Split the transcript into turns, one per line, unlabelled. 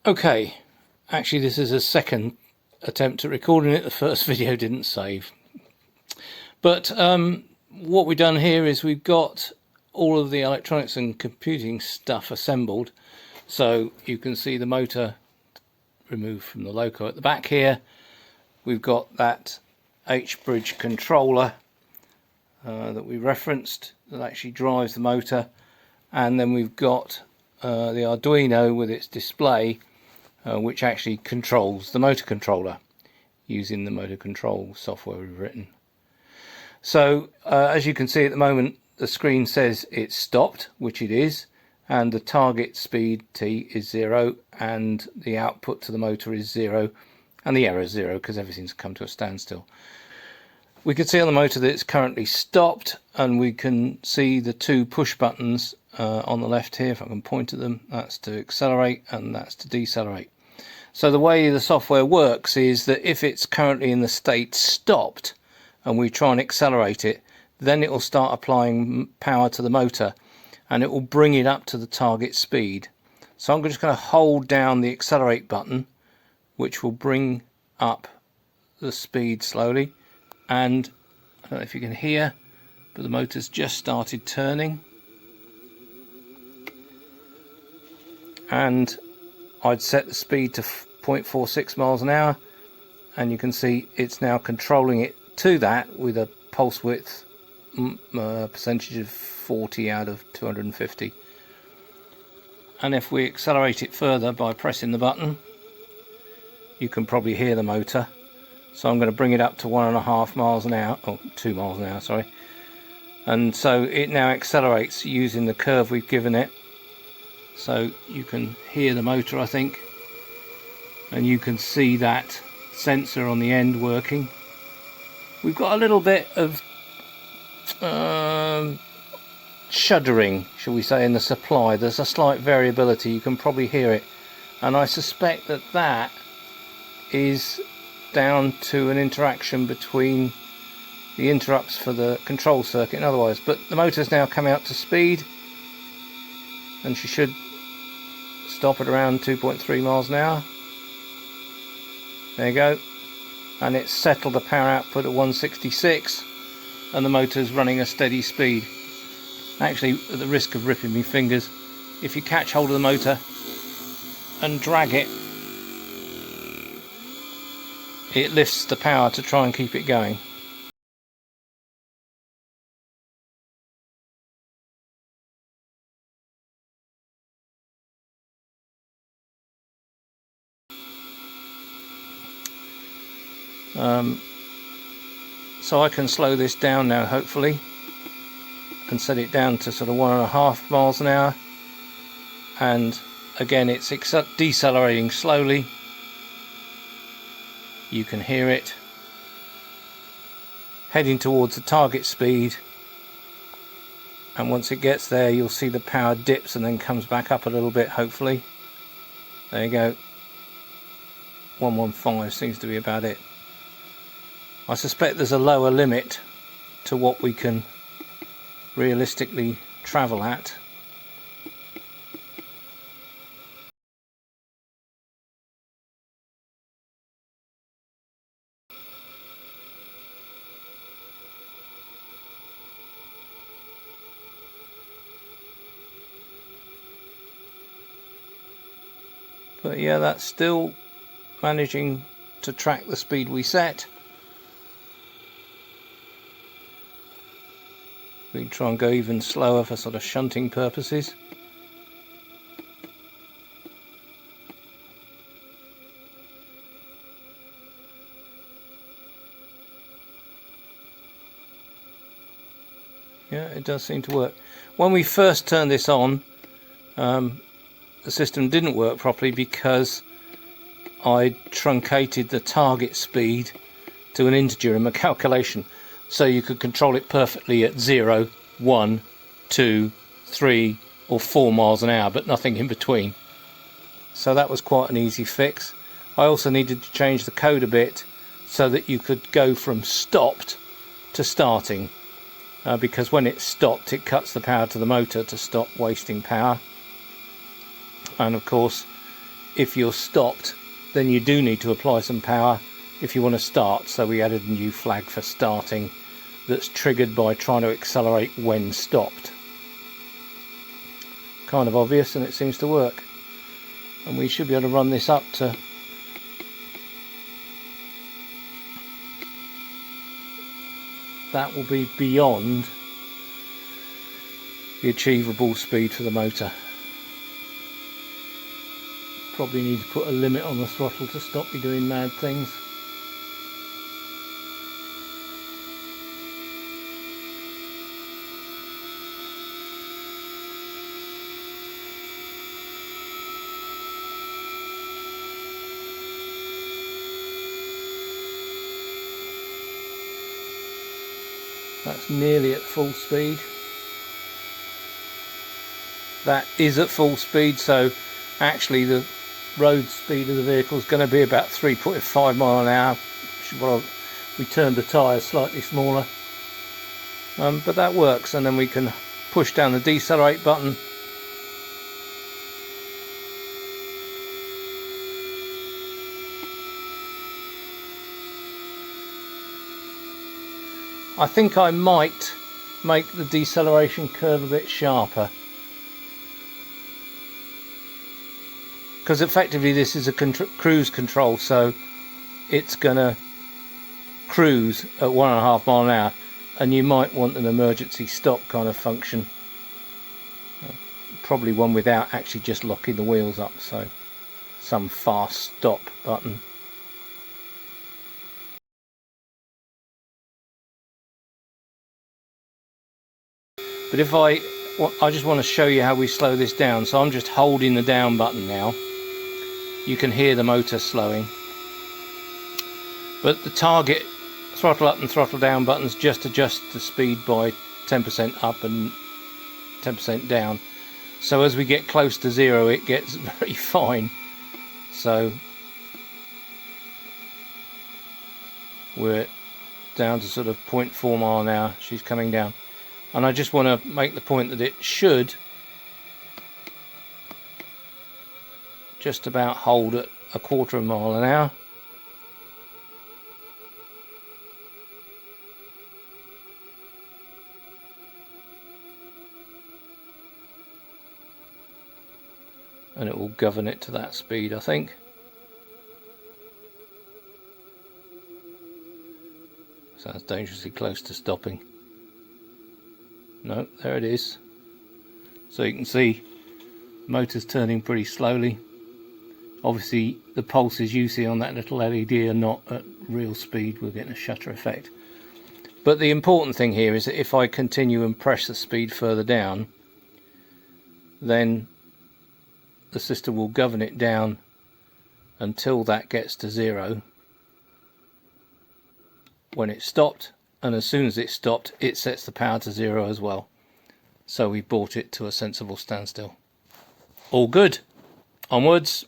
Okay, actually this is a second attempt at recording it. The first video didn't save. But what we've done here is we've got all of the electronics and computing stuff assembled. So you can see the motor removed from the loco at the back here. We've got that H-bridge controller that we referenced that actually drives the motor. And then we've got the Arduino with its display which actually controls the motor controller using the motor control software we've written. So as you can see at the moment, the screen says it's stopped, which it is, and the target speed T is 0 and the output to the motor is 0 and the error is 0 because everything's come to a standstill. We can see on the motor that it's currently stopped, and we can see the two push buttons on the left here, if I can point at them. That's to accelerate and that's to decelerate. So the way the software works is that if it's currently in the state stopped and we try and accelerate it, then it will start applying power to the motor and it will bring it up to the target speed. So I'm just going to hold down the accelerate button, which will bring up the speed slowly. And I don't know if you can hear, but the motor's just started turning. And I'd set the speed to 0.46 miles an hour, and you can see it's now controlling it to that with a pulse width percentage of 40 out of 250. And if we accelerate it further by pressing the button, you can probably hear the motor. So I'm going to bring it up to 1.5 miles an hour, or 2 miles an hour, sorry. And so it now accelerates using the curve we've given it. So you can hear the motor, I think, and you can see that sensor on the end working. We've got a little bit of shuddering, shall we say, in the supply. There's a slight variability, you can probably hear it, and I suspect that that is down to an interaction between the interrupts for the control circuit and otherwise. But the motor's now come out to speed, and she should stop at around 2.3 miles an hour. There you go, and it's settled the power output at 166, and the motor's running a steady speed. Actually, at the risk of ripping my fingers, if you catch hold of the motor and drag it, it lifts the power to try and keep it going. So I can slow this down now, hopefully, and set it down to sort of 1.5 miles an hour, and again it's decelerating slowly. You can hear it heading towards the target speed, and once it gets there you'll see the power dips and then comes back up a little bit, hopefully. There you go, 115 seems to be about it. I suspect there's a lower limit to what we can realistically travel at. But yeah, that's still managing to track the speed we set. We can try and go even slower for sort of shunting purposes. Yeah, it does seem to work. When we first turned this on, the system didn't work properly because I truncated the target speed to an integer in my calculation, so you could control it perfectly at 0, 1, 2, 3 or 4 miles an hour, but nothing in between. So that was quite an easy fix. I also needed to change the code a bit so that you could go from stopped to starting, because when it's stopped it cuts the power to the motor to stop wasting power. And of course if you're stopped, then you do need to apply some power if you want to start. So we added a new flag for starting that's triggered by trying to accelerate when stopped. Kind of obvious, and it seems to work. And we should be able to run this up to that will be beyond the achievable speed for the motor. Probably need to put a limit on the throttle to stop me doing mad things. That's nearly at full speed. That is at full speed, so actually the road speed of the vehicle is going to be about 3.5 mile an hour. We turned the tyres slightly smaller, but that works. And then we can push down the decelerate button. I think I might make the deceleration curve a bit sharper, because effectively this is a cruise control, so it's gonna cruise at 1.5 mile an hour, and you might want an emergency stop kind of function, probably one without actually just locking the wheels up, so some fast stop button. But if I just want to show you how we slow this down, so I'm just holding the down button now. You can hear the motor slowing, but the target throttle up and throttle down buttons just adjust the speed by 10% up and 10% down. So as we get close to 0, it gets very fine. So we're down to sort of 0.4 mile an hour. She's coming down. And I just want to make the point that it should just about hold at 1/4 mile an hour. And it will govern it to that speed, I think. Sounds dangerously close to stopping. No, there it is. So you can see motor's turning pretty slowly. Obviously the pulses you see on that little LED are not at real speed. We're getting a shutter effect. But the important thing here is that if I continue and press the speed further down, then the system will govern it down until that gets to 0 when it's stopped. And as soon as it's stopped, it sets the power to 0 as well. So we brought it to a sensible standstill. All good. Onwards.